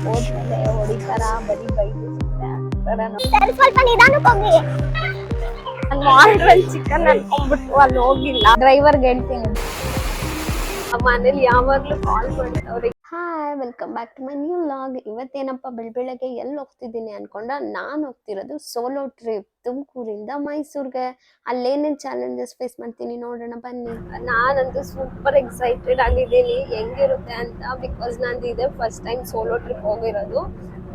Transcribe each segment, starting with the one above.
ಹೋದ್ಮೇಲೆ ಹೊಡಿತಾರ, ಬರೀ ಬೈದು ಸ್ವಲ್ಪ ನಿಧಾನಕ್ಕೆ ಹೋಗಿ. ನಾನು ಮಾಡ್ರಲ್ ಚಿಕನ್ ಅನ್ಕೊಂಡ್ಬಿಟ್ಟು ಅಲ್ಲಿ ಹೋಗಿಲ್ಲ. ಡ್ರೈವರ್ಗೆ ಹೇಳ್ತೀನಿ, ಮನೇಲಿ ಯಾವಾಗ್ಲೂ ಕಾಲ್ ಮಾಡ್ತಾವ್ರೆ. Hi, welcome back to my new vlog. ಇವತ್ತೇನಪ್ಪ ಬೆಳಗ್ಗೆ ಎಲ್ಲಿ ಹೋಗ್ತಿದ್ದೀನಿ ಅನ್ಕೊಂಡ, ನಾನು ಹೋಗ್ತಿರೋದು ಸೋಲೋ ಟ್ರಿಪ್ ತುಮಕೂರಿಂದ ಮೈಸೂರ್ಗೆ. ಅಲ್ಲೇನೇನು ಚಾಲೆಂಜಸ್ ಫೇಸ್ ಮಾಡ್ತೀನಿ ನೋಡೋಣ ಬನ್ನಿ. ನಾನಂತೂ ಸೂಪರ್ ಎಕ್ಸೈಟೆಡ್ ಆಗಿದ್ದೀನಿ ಹೆಂಗಿರುತ್ತೆ ಅಂತ. ಬಿಕಾಸ್ ನಂದು ಇದೆ ಫಸ್ಟ್ ಟೈಮ್ ಸೋಲೋ ಟ್ರಿಪ್ ಹೋಗಿರೋದು.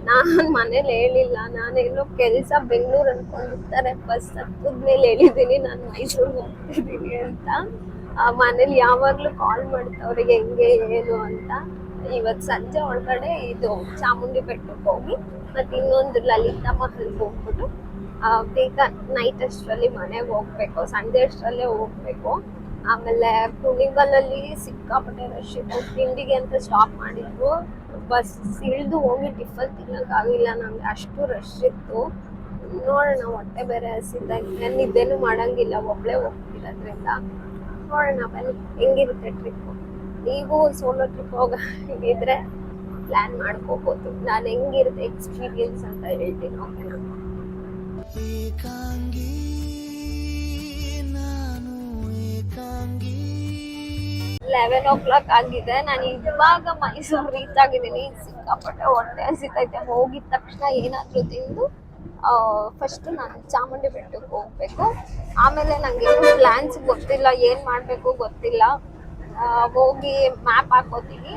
ನಾನು ಮನೇಲಿ ಹೇಳಿಲ್ಲ, ನಾನೆಲ್ಲೋ ಕೆಲಸ ಬೆಂಗಳೂರು ಅನ್ಕೊಂಡಿರ್ತಾರೆ. ಬಸ್ ಹತ್ತದ್ಮೇಲೆ ಹೇಳಿದ್ದೀನಿ ನಾನು ಮೈಸೂರ್ಗೆ ಹೋಗ್ತಿದ್ದೀನಿ ಅಂತ. ಮನೇಲಿ ಯಾವಾಗ್ಲೂ ಕಾಲ್ ಮಾಡ್ತಾವ್ರೆ ಹೆಂಗೆ ಏನು ಅಂತ. ಇವತ್ತು ಸಂಜೆ ಒಳಗಡೆ ಇದು ಚಾಮುಂಡಿ ಬೆಟ್ಟಕ್ಕೆ ಹೋಗಿ ಮತ್ತೆ ಇನ್ನೊಂದು ಲಲಿತಾ ಮಹಲ್ಗೆ ಹೋಗ್ಬಿಟ್ಟು ಬೇಗ ನೈಟ್ ಅಷ್ಟರಲ್ಲಿ ಮನೆಗೆ ಹೋಗ್ಬೇಕು, ಸಂಜೆ ಅಷ್ಟರಲ್ಲೇ ಹೋಗ್ಬೇಕು. ಆಮೇಲೆ ಕುಣಿಗಲಲ್ಲಿ ಸಿಕ್ಕಾಪಟ್ಟೆ ರಶ್ ಇತ್ತು. ತಿಂಡಿಗೆ ಅಂತ ಸ್ಟಾಪ್ ಮಾಡಿದ್ರು. ಬಸ್ ಇಳಿದು ಹೋಗಿ ಟಿಫನ್ ತಿನ್ನೋಕ್ಕಾಗಿಲ್ಲ ನಮ್ಗೆ, ಅಷ್ಟು ರಶ್ ಇತ್ತು. ನೋಡೋಣ, ಹೊಟ್ಟೆ ಬೇರೆ ಹಸಿದ್ದಂಗೆ, ನಿದ್ದೆನೂ ಮಾಡಂಗಿಲ್ಲ ಒಬ್ಳೆ ಹೋಗ್ತಿರೋದ್ರಿಂದ. ನೋಡೋಣ ಬನ್ನಿ ಹೆಂಗಿರುತ್ತೆ ಟ್ರಿಪ್. ನೀವು ಸೋಲೋ ಟ್ರಿಪ್ ಹೋಗಿದ್ರೆ ಪ್ಲಾನ್ ಮಾಡ್ಕೋಬಹುದು. ನಾನು ಹೆಂಗಿರುತ್ತೆ ಎಕ್ಸ್ಪೀರಿಯನ್ಸ್ ಅಂತ ಹೇಳ್ತೀನಿ, ಓಕೆನಾ? 11 o'clock ಆಗಿದೆ. ನಾನು ಇವಾಗ ಮೈಸೂರು ರೀಚ್ ಆಗಿದ್ದೀನಿ. ಸಿಕ್ಕಾಪಟ್ಟೆ ಹೊಟ್ಟೆ ಹಸಿತೈತೆ. ಹೋಗಿದ ತಕ್ಷಣ ಏನಾದ್ರೂ ತಿಂದು ಫಸ್ಟ್ ನಾನು ಚಾಮುಂಡಿ ಬೆಟ್ಟಕ್ಕೆ ಹೋಗ್ಬೇಕು. ಆಮೇಲೆ ನಂಗೆ ಏನು ಪ್ಲಾನ್ಸ್ ಗೊತ್ತಿಲ್ಲ, ಏನ್ ಮಾಡ್ಬೇಕು ಗೊತ್ತಿಲ್ಲ. ಹೋಗಿ ಮ್ಯಾಪ್ ಹಾಕೋತೀನಿ.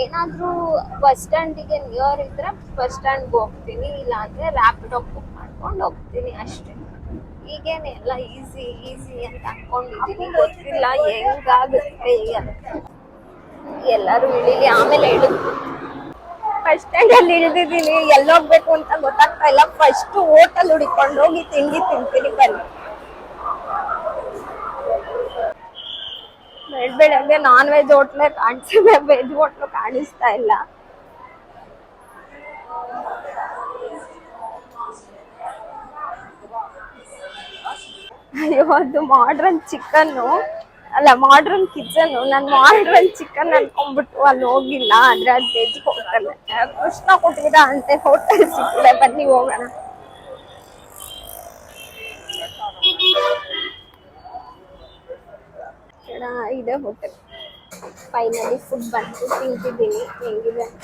ಏನಾದ್ರೂ ಬಸ್ ಸ್ಟ್ಯಾಂಡಿಗೆ ನಿಯರ್ ಇದ್ರೆ ಬಸ್ ಸ್ಟ್ಯಾಂಡ್ಗೆ ಹೋಗ್ತೀನಿ, ಇಲ್ಲ ಅಂದ್ರೆ ರ್ಯಾಪಿಡೋ ಬುಕ್ ಮಾಡ್ಕೊಂಡು ಹೋಗ್ತೀನಿ ಅಷ್ಟೇ. ಈಗೇನೆ ಎಲ್ಲ ಈಸಿ ಅಂತ ಅನ್ಕೊಂಡಿದ್ದೀನಿ, ಗೊತ್ತಿಲ್ಲ ಹೆಂಗಾಗುತ್ತೆ ಎಲ್ಲರೂ ಇಳಿಲಿ ಆಮೇಲೆ ಇಳಿದು. ಫಸ್ಟ್ ಸ್ಟ್ಯಾಂಡ್ ಅಲ್ಲಿ ಇಳಿದಿದ್ದೀನಿ, ಎಲ್ಲೋಗ್ಬೇಕು ಅಂತ ಗೊತ್ತಾಗ್ತಾ ಇಲ್ಲ. ಫಸ್ಟ್ ಹೋಟೆಲ್ ಹುಡಿಕೊಂಡು ಹೋಗಿ ತಿಂಡಿ ತಿಂತೀನಿ ಬನ್ನಿ. ಬೆಳಗ್ಗೆ ನಾನ್ ವೆಜ್ ಹೋಟ್ಲೆ ಕಾಣಿಸಿದೆ, ವೆಜ್ ಹೋಟ್ಲು ಕಾಣಿಸ್ತಾ ಇಲ್ಲ. ಅಯ್ಯೋ, ಅದು ಮಾಡ್ರನ್ ಚಿಕನ್ನು ಅಲ್ಲ, ಮಾಡ್ರನ್ ಕಿಚನ್. ನಾನು ಮಾಡ್ರನ್ ಚಿಕನ್ ಅನ್ಕೊಂಡ್ಬಿಟ್ಟು ಅಲ್ಲಿ ಹೋಗಿಲ್ಲ. ಆದ್ರೆ ಅದು ವೆಜ್ ಹೋಟೆಲ್. ಕೃಷ್ಣ ಕೊಟ್ಟಿದ ಅಂತೆ ಹೋಟೆಲ್ ಸಿಕ್ಕಿದೆ, ಬನ್ನಿ ಹೋಗೋಣ. ಇದೆ ಹೋಟೆಲ್. ಫೈನಲಿ ಫುಡ್ ಬಂತು, ತಿಂತಿದ್ದೀನಿ. ಹೆಂಗಿದೆ ಅಂತ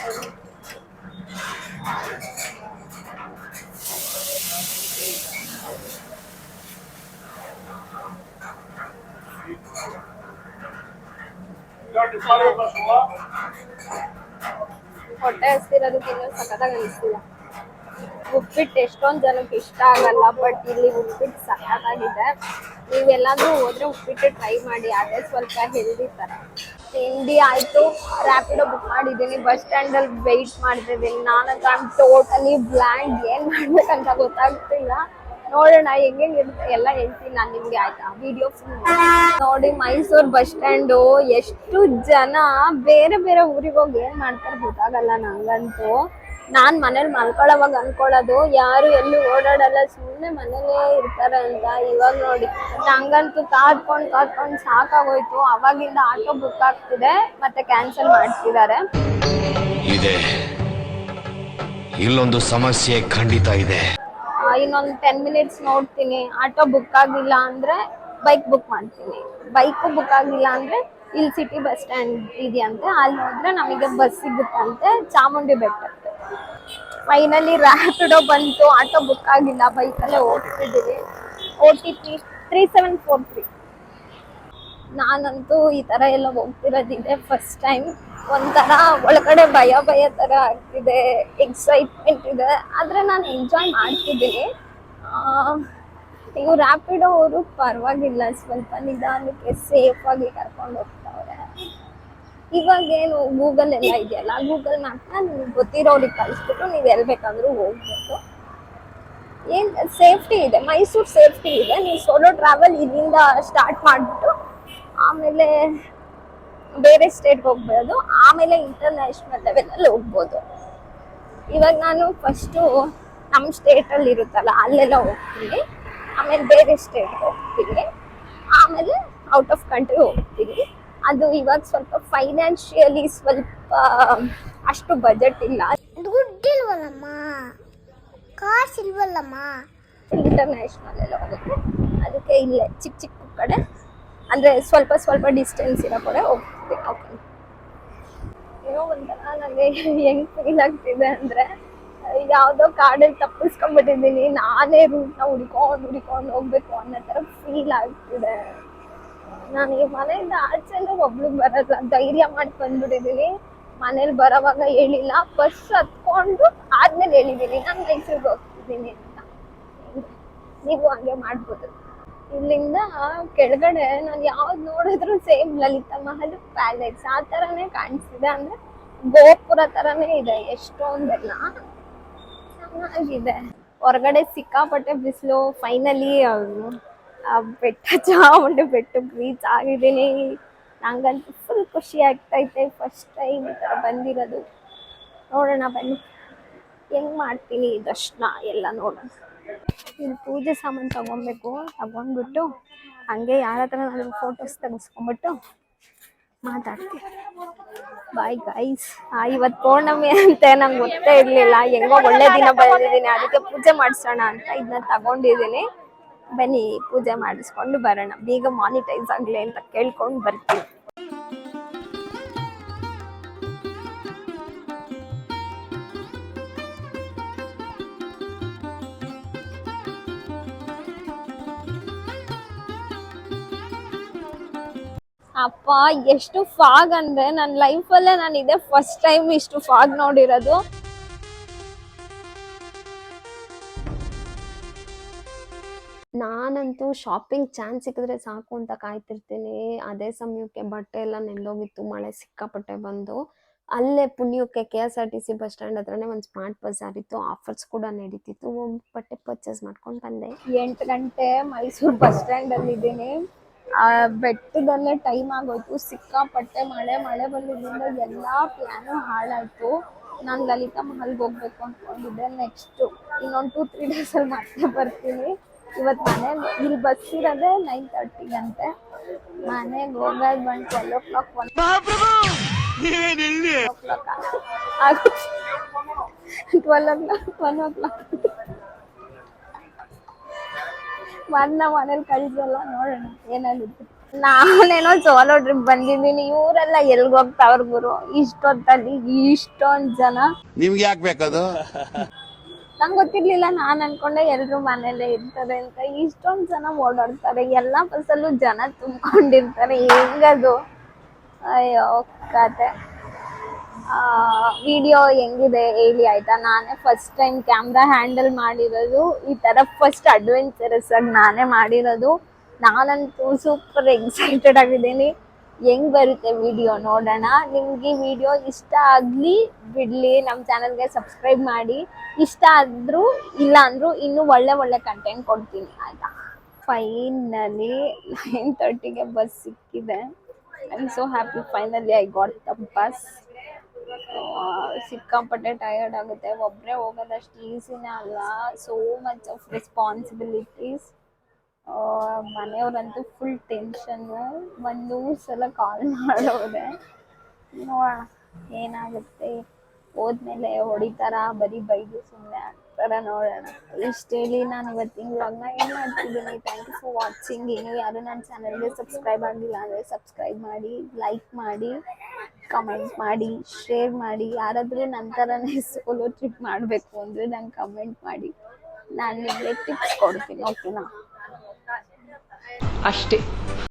ಹೊಟ್ಟೆ ಹಸ್ತಿರೋದಕ್ಕೆ ಇನ್ನೂ ಸಖತ್ತಾಗಿ ಅನಿಸ್ತಿಲ್ಲ. ಉಪ್ಪಿಟ್ಟು ಎಷ್ಟೊಂದು ಜನಕ್ಕೆ ಇಷ್ಟ ಆಗಲ್ಲ, ಬಟ್ ಇಲ್ಲಿ ಉಪ್ಪಿಟ್ಟು ಸಖತ್ತಾಗಿದೆ. ನೀವೆಲ್ಲಾದ್ರೂ ಹೋದ್ರೆ ಉಪ್ಪಿಟ್ಟು ಟ್ರೈ ಮಾಡಿ, ಅದೇ ಸ್ವಲ್ಪ ಹೆಲ್ದಿ ತರ. ತಿಂಡಿ ಆಯ್ತು, ರ್ಯಾಪಿಡೋ ಬುಕ್ ಮಾಡಿದ್ದೀನಿ. ಬಸ್ ಸ್ಟ್ಯಾಂಡ್ ಅಲ್ಲಿ ವೆಯ್ಟ್ ಮಾಡ್ತಿದ್ದೀನಿ. ನಾನಂತ ಟೋಟಲಿ ಬ್ಲ್ಯಾಂಕ್, ಏನ್ ಮಾಡ್ಬೇಕಂತ ಗೊತ್ತಾಗ್ತಿಲ್ಲ. ನೋಡೋಣ ಹೆಂಗಿರುತ್ತೆ ಎಲ್ಲ ಹೇಳ್ತೀನಿ ನಾನು ನಿಮ್ಗೆ, ಆಯ್ತಾ? ವಿಡಿಯೋ ಫುಲ್ ನೋಡಿ. ಮೈಸೂರು ಬಸ್ ಸ್ಟ್ಯಾಂಡು ಎಷ್ಟು ಜನ ಬೇರೆ ಬೇರೆ ಊರಿಗೆ ಹೋಗಿ ಏನ್ ಮಾಡ್ತಾರೆ ಗೊತ್ತಾಗಲ್ಲ ನಂಗಂತೂ. ನಾನ್ ಮನೇಲಿ ಮಲ್ಕೊಳ್ಳೋವಾಗ ಅನ್ಕೊಳ್ಳೋದು ಯಾರು ಎಲ್ಲೂ ಓಡಾಡಲ್ಲ, ಸುಮ್ಮನೆ ಮನೇಲೇ ಇರ್ತಾರೆ ಅಂತ. ಇವಾಗ ನೋಡಿ ನಂಗಂತೂ ಕಾದ್ಕೊಂಡು ಸಾಕಾಗೋಯ್ತು. ಅವಾಗಿಂದ ಆಟೋ ಬುಕ್ ಆಗ್ತಿದೆ, ಮತ್ತೆ ಕ್ಯಾನ್ಸಲ್ ಮಾಡ್ತಿದ್ದಾರೆ. ಇಲ್ಲೊಂದು ಸಮಸ್ಯೆ ಖಂಡಿತ ಇದೆ. ಇನ್ನೊಂದು 10 minutes ನೋಡ್ತೀನಿ. ಆಟೋ ಬುಕ್ ಆಗಿಲ್ಲ ಅಂದ್ರೆ ಬೈಕ್ ಬುಕ್ ಮಾಡ್ತೀನಿ. ಬೈಕು ಬುಕ್ ಆಗಿಲ್ಲ ಅಂದ್ರೆ ಇಲ್ಲಿ ಸಿಟಿ ಬಸ್ ಸ್ಟ್ಯಾಂಡ್ ಇದೆಯಂತೆ, ಅಲ್ಲಿ ಹೋದ್ರೆ ನಮಗೆ ಬಸ್ ಸಿಗುತ್ತಂತೆ ಚಾಮುಂಡಿ ಬೆಟ್ಟಕ್ಕೆ. ಫೈನಲಿ ರ್ಯಾಪಿಡೋ ಬಂತು, ಆಟೋ ಬುಕ್ ಆಗಿಲ್ಲ, ಬೈಕಲ್ಲೇ ಹೋಗ್ತಿದ್ದೀವಿ. OTP 3743. ನಾನಂತೂ ಈ ತರ ಎಲ್ಲ ಹೋಗ್ತಿರೋದಿದೆ ಫಸ್ಟ್ ಟೈಮ್. ಒಂಥರ ಒಳಗಡೆ ಭಯ ತರ ಆಗ್ತಿದೆ, ಎಕ್ಸೈಟ್ಮೆಂಟ್ ಇದೆ, ಆದ್ರೆ ನಾನು ಎಂಜಾಯ್ ಮಾಡ್ತಿದ್ದೀನಿ. ಇವು ರ್ಯಾಪಿಡೋ ಅವರು ಪರವಾಗಿಲ್ಲ, ಸ್ವಲ್ಪ ನಿಧಾನಕ್ಕೆ ಸೇಫ್ ಆಗಿ ಕರ್ಕೊಂಡು ಹೋಗ್ತಾವ್ರೆ. ಇವಾಗ ಏನು ಗೂಗಲ್ ಎಲ್ಲ ಇದೆಯಲ್ಲ, ಗೂಗಲ್ ಮ್ಯಾಪ್ನ ನಿಮ್ಗೆ ಗೊತ್ತಿರೋರಿಗೆ ಕಳಿಸ್ಬಿಟ್ಟು ನೀವು ಎಲ್ಲಿ ಬೇಕಾದ್ರೂ ಹೋಗ್ಬೋದು. ಏನ್ ಸೇಫ್ಟಿ ಇದೆ, ಮೈಸೂರು ಸೇಫ್ಟಿ ಇದೆ. ನೀವು ಸೋಲೋ ಟ್ರಾವೆಲ್ ಇಲ್ಲಿಂದ ಸ್ಟಾರ್ಟ್ ಮಾಡಿಬಿಟ್ಟು ಆಮೇಲೆ ಬೇರೆ ಸ್ಟೇಟ್ಗೆ ಹೋಗ್ಬೋದು, ಆಮೇಲೆ ಇಂಟರ್ನ್ಯಾಷನಲ್ ಲೆವೆಲಲ್ಲಿ ಹೋಗ್ಬೋದು. ಇವಾಗ ನಾನು ಫಸ್ಟು ನಮ್ಮ ಸ್ಟೇಟಲ್ಲಿ ಇರುತ್ತಲ್ಲ ಅಲ್ಲೆಲ್ಲ ಹೋಗ್ತೀನಿ, ಆಮೇಲೆ ಬೇರೆ ಸ್ಟೇಟ್ಗೆ ಹೋಗ್ತೀನಿ, ಆಮೇಲೆ ಔಟ್ ಆಫ್ ಕಂಟ್ರಿ ಹೋಗ್ತೀನಿ. ಅದು ಇವಾಗ ಸ್ವಲ್ಪ ಫೈನಾನ್ಷಿಯಲಿ ಸ್ವಲ್ಪ ಅಷ್ಟು ಬಜೆಟ್ ಇಲ್ಲ. ಇಲ್ವಲ್ಲಮ್ಮ, ಕಾಸಿಲ್ವಲ್ಲಮ್ಮ. ಇಂಟರ್ನ್ಯಾಷನಲ್ ಎಲ್ಲ ಹೋಗುತ್ತೆ, ಅದಕ್ಕೆ ಇಲ್ಲೇ ಚಿಕ್ಕ ಚಿಕ್ಕ ಕಡೆ ಅಂದರೆ ಸ್ವಲ್ಪ ಸ್ವಲ್ಪ ಡಿಸ್ಟೆನ್ಸ್ ಇರೋ ಕಡೆ ಹೋಗ್ತಿದ್ದೆ. ಓಕೆ, ಏನೋ ಒಂಥರ ನನಗೆ ಹೆಂಗೆ ಫೀಲ್ ಆಗ್ತಿದೆ ಅಂದರೆ ಯಾವುದೋ ಕಾಡಲ್ಲಿ ತಪ್ಪಿಸ್ಕೊಂಡ್ಬಿಟ್ಟಿದ್ದೀನಿ, ನಾನೇ ರೂಟ್ನ ಹುಡ್ಕೊಂಡು ಹೋಗ್ಬೇಕು ಅನ್ನೋ ಥರ ಫೀಲ್ ಆಗ್ತಿದೆ. ನನಗೆ ಮನೆಯಿಂದ ಆಚೆನೂ ಒಬ್ಳು ಬರಲ್ಲ, ಧೈರ್ಯ ಮಾಡಿ ಬಂದ್ಬಿಟ್ಟಿದ್ದೀನಿ. ಮನೇಲಿ ಬರೋವಾಗ ಹೇಳಿಲ್ಲ, ಬಸ್ ಹತ್ಕೊಂಡು ಆದ್ಮೇಲೆ ಹೇಳಿದ್ದೀನಿ ನಾನು ಮೈಸೂರಿಗೆ ಹೋಗ್ತಿದ್ದೀನಿ ಅಂತ. ನೀವು ಹಂಗೆ ಮಾಡ್ಬೋದು. ಇಲ್ಲಿಂದ ಕೆಳಗಡೆ ನಾನು ಯಾವ್ದು ನೋಡಿದ್ರು ಸೇಮ್ ಲಲಿತಾ ಮಹಲ್ ಪ್ಯಾಲೇಸ್ ಆ ಥರನೇ ಕಾಣಿಸ್ತಿದೆ, ಅಂದರೆ ಗೋಪುರ ಥರನೇ ಇದೆ, ಎಷ್ಟೊಂದೆಲ್ಲ ಚೆನ್ನಾಗಿದೆ. ಹೊರಗಡೆ ಸಿಕ್ಕಾಪಟ್ಟೆ ಬಿಸಿಲು. ಫೈನಲಿ ಬೆಟ್ಟ ಚಾಮುಂಡಿ ಬೆಟ್ಟಕ್ಕೆ ರೀಚ್ ಆಗಿದ್ದೀನಿ. ನಂಗಂತೂ ಫುಲ್ ಖುಷಿ ಆಗ್ತೈತೆ, ಫಸ್ಟ್ ಟೈಮ್ ಈ ಥರ ಬಂದಿರೋದು. ನೋಡೋಣ ಬನ್ನಿ ಹೆಂಗೆ ಮಾಡ್ತೀನಿ ದರ್ಶನ ಎಲ್ಲ ನೋಡೋಣ. ಇಲ್ಲಿ ಪೂಜೆ ಸಾಮಾನು ತಗೊಬೇಕು, ತಗೊಂಡ್ಬಿಟ್ಟು ಹಂಗೆ ಯಾರ ಹತ್ರ ನಾನು ಫೋಟೋಸ್ ತೆಗೆಸ್ಕೊಂಡ್ಬಿಟ್ಟು ಮಾತಾಡ್ತೀನಿ. Bye guys. ಇವತ್ತು ಪೌರ್ಣಮಿ ಅಂತೆ ನಂಗೆ ಗೊತ್ತೇ ಇರಲಿಲ್ಲ, ಹೆಂಗೋ ಒಳ್ಳೆ ದಿನ ಬಂದಿದ್ದೀನಿ, ಅದಕ್ಕೆ ಪೂಜೆ ಮಾಡಿಸೋಣ ಅಂತ ಇದನ್ನ ತಗೊಂಡಿದ್ದೀನಿ. ಬನ್ನಿ ಪೂಜೆ ಮಾಡಿಸ್ಕೊಂಡು ಬರೋಣ, ಬೇಗ ಮಾನಿಟೈಸ್ ಆಗಲಿ ಅಂತ ಕೇಳ್ಕೊಂಡು ಬರ್ತೀನಿ. ಅಪ್ಪ ಎಷ್ಟು ಫಾಗ್ ಅಂದ್ರೆ ನನ್ನ ಲೈಫಲ್ಲೇ ನಾನು ಇದೇ ಫಸ್ಟ್ ಟೈಮ್ ಇಷ್ಟು ಫಾಗ್ ನೋಡಿರೋದು. ನಾನಂತೂ ಶಾಪಿಂಗ್ ಚಾನ್ಸ್ ಸಿಕ್ಕಿದ್ರೆ ಸಾಕು ಅಂತ ಕಾಯ್ತಿರ್ತೀನಿ. ಅದೇ ಸಮಯಕ್ಕೆ ಬಟ್ಟೆ ಎಲ್ಲ ನೆಂದೋಗಿತ್ತು, ಮಳೆ ಸಿಕ್ಕಾಪಟ್ಟೆ ಬಂದು. ಅಲ್ಲೇ ಪುಣ್ಯಕ್ಕೆ KSRTC ಬಸ್ ಸ್ಟ್ಯಾಂಡ್ ಹತ್ರನೇ ಒಂದು ಸ್ಮಾರ್ಟ್ ಬಜಾರ್ ಇತ್ತು, ಆಫರ್ಸ್ ಕೂಡ ನಡೀತಿತ್ತು. ಬಟ್ಟೆ ಪರ್ಚೇಸ್ ಮಾಡ್ಕೊಂಡು ಬಂದೆ. 8 ಗಂಟೆ ಮೈಸೂರು ಬಸ್ ಸ್ಟ್ಯಾಂಡಲ್ಲಿ ಇದ್ದೀನಿ. ಬೆಟ್ಟದಲ್ಲೇ ಟೈಮ್ ಆಗೋಯ್ತು, ಸಿಕ್ಕಾಪಟ್ಟೆ ಮಳೆ ಬಂದಿದ್ದರಿಂದ ಎಲ್ಲ ಪ್ಲ್ಯಾನು ಹಾಳಾಯಿತು. ನಾನು ಲಲಿತಾ ಮಹಲ್ಗೆ ಹೋಗ್ಬೇಕು ಅಂದ್ಕೊಂಡಿದ್ದೆ. ನೆಕ್ಸ್ಟು ಇನ್ನೊಂದು 2-3 ಡೇಸಲ್ಲಿ ಮತ್ತೆ ಬರ್ತೀನಿ. ಇವತ್ತು ಇಲ್ಲಿ ಬಸ್ ಇರೋದೇ 9:30 ಅಂತೆ. ಮನೆಗೆ ಹೋಗೋದು 12 o'clock 1 o'clock ಮನೇಲಿ ಕಳಿಸಲ್ಲ, ನೋಡೋಣ ಏನಾಗುತ್ತೆ. ನಾನೇನೋ ಸೋಲೋ ಟ್ರಿಪ್ ಬಂದಿದ್ದೀನಿ, ಇವರೆಲ್ಲ ಎಲ್ಗ ಹೋಗ್ತಾವ್ರ ಗುರು ಇಷ್ಟೊತ್ತಲ್ಲಿ, ಇಷ್ಟೊಂದ್ ಜನ. ನಿಮ್ಗೆ ಯಾಕೆ ಬೇಕದು? ನಂಗೆ ಗೊತ್ತಿರ್ಲಿಲ್ಲ, ನಾನ್ ಅನ್ಕೊಂಡೆ ಎಲ್ರು ಮನೇಲೆ ಇರ್ತಾರೆ ಅಂತ. ಇಷ್ಟೊಂದ್ ಜನ ಓಡಾಡ್ತಾರೆ, ಎಲ್ಲಾ ಬಸ್ಸಲ್ಲೂ ಜನ ತುಂಬಿಕೊಂಡಿರ್ತಾರೆ, ಹೆಂಗದು? ಅಯ್ಯೋ ಕತೆ. ವಿಡಿಯೋ ಹೆಂಗಿದೆ ಹೇಳಿ ಆಯ್ತಾ. ನಾನೇ ಫಸ್ಟ್ ಟೈಮ್ ಕ್ಯಾಮ್ರಾ ಹ್ಯಾಂಡಲ್ ಮಾಡಿರೋದು, ಈ ತರ ಫಸ್ಟ್ ಅಡ್ವೆಂಚರಸ್ ಆಗಿ ನಾನೇ ಮಾಡಿರೋದು. ನಾನಂತೂ ಸೂಪರ್ ಎಕ್ಸೈಟೆಡ್ ಆಗಿದ್ದೀನಿ. ಹೆಂಗ್ ಬರುತ್ತೆ ವಿಡಿಯೋ ನೋಡೋಣ. ನಿಮ್ಗೆ ಈ ವಿಡಿಯೋ ಇಷ್ಟ ಆಗಲಿ ಬಿಡ್ಲಿ, ನಮ್ಮ ಚಾನಲ್ಗೆ ಸಬ್ಸ್ಕ್ರೈಬ್ ಮಾಡಿ. ಇಷ್ಟ ಆದ್ರೂ ಇಲ್ಲ ಅಂದ್ರೂ ಇನ್ನೂ ಒಳ್ಳೆ ಕಂಟೆಂಟ್ ಕೊಡ್ತೀನಿ ಆಯ್ತಾ. ಫೈನಲಿ 9:30ಗೆ ಬಸ್ ಸಿಕ್ಕಿದೆ. I am so happy, finally I got the bus. ಸಿಕ್ಕಾಪಟ್ಟೆ ಟಯರ್ಡ್ ಆಗುತ್ತೆ, ಒಬ್ಬರೇ ಹೋಗೋದಷ್ಟು ಈಸಿನೇ ಅಲ್ಲ. So much of responsibilities. ಮನೆಯವ್ರಂತೂ ಫುಲ್ ಟೆನ್ಷನ್ನು. 100 ಸಲ ಕಾಲ್ ಮಾಡೋದೆ. ನೋಡೋಣ ಏನಾಗುತ್ತೆ. ಹೋದ್ಮೇಲೆ ಹೊಡಿತಾರ, ಬರೀ ಬೈದು ಸುಮ್ಮನೆ ಆಗ್ತಾರ, ನೋಡೋಣ. ಇಷ್ಟು ಹೇಳಿ ನಾನು ಇವತ್ತಿನ ವ್ಲಾಗ್ನ ಏನು ಮಾಡ್ತಿದ್ದೀನಿ. Thank you for watching. ಇನ್ನೂ ಯಾರು ನನ್ನ ಚಾನಲ್ಗೆ ಸಬ್ಸ್ಕ್ರೈಬ್ ಆಗಿಲ್ಲ ಅಂದರೆ ಸಬ್ಸ್ಕ್ರೈಬ್ ಮಾಡಿ, ಲೈಕ್ ಮಾಡಿ, ಕಮೆಂಟ್ ಮಾಡಿ, ಶೇರ್ ಮಾಡಿ. ಯಾರಾದರೂ ನನ್ನ ಥರನೇ ಸೋಲೋ ಟ್ರಿಪ್ ಮಾಡಬೇಕು ಅಂದರೆ ನಂಗೆ ಕಮೆಂಟ್ ಮಾಡಿ, ನಾನು ನಿಮಗೆ ಟಿಪ್ಸ್ ಕೊಡ್ತೀನಿ. ಓಕೆನಾ? ಅಷ್ಟೇ.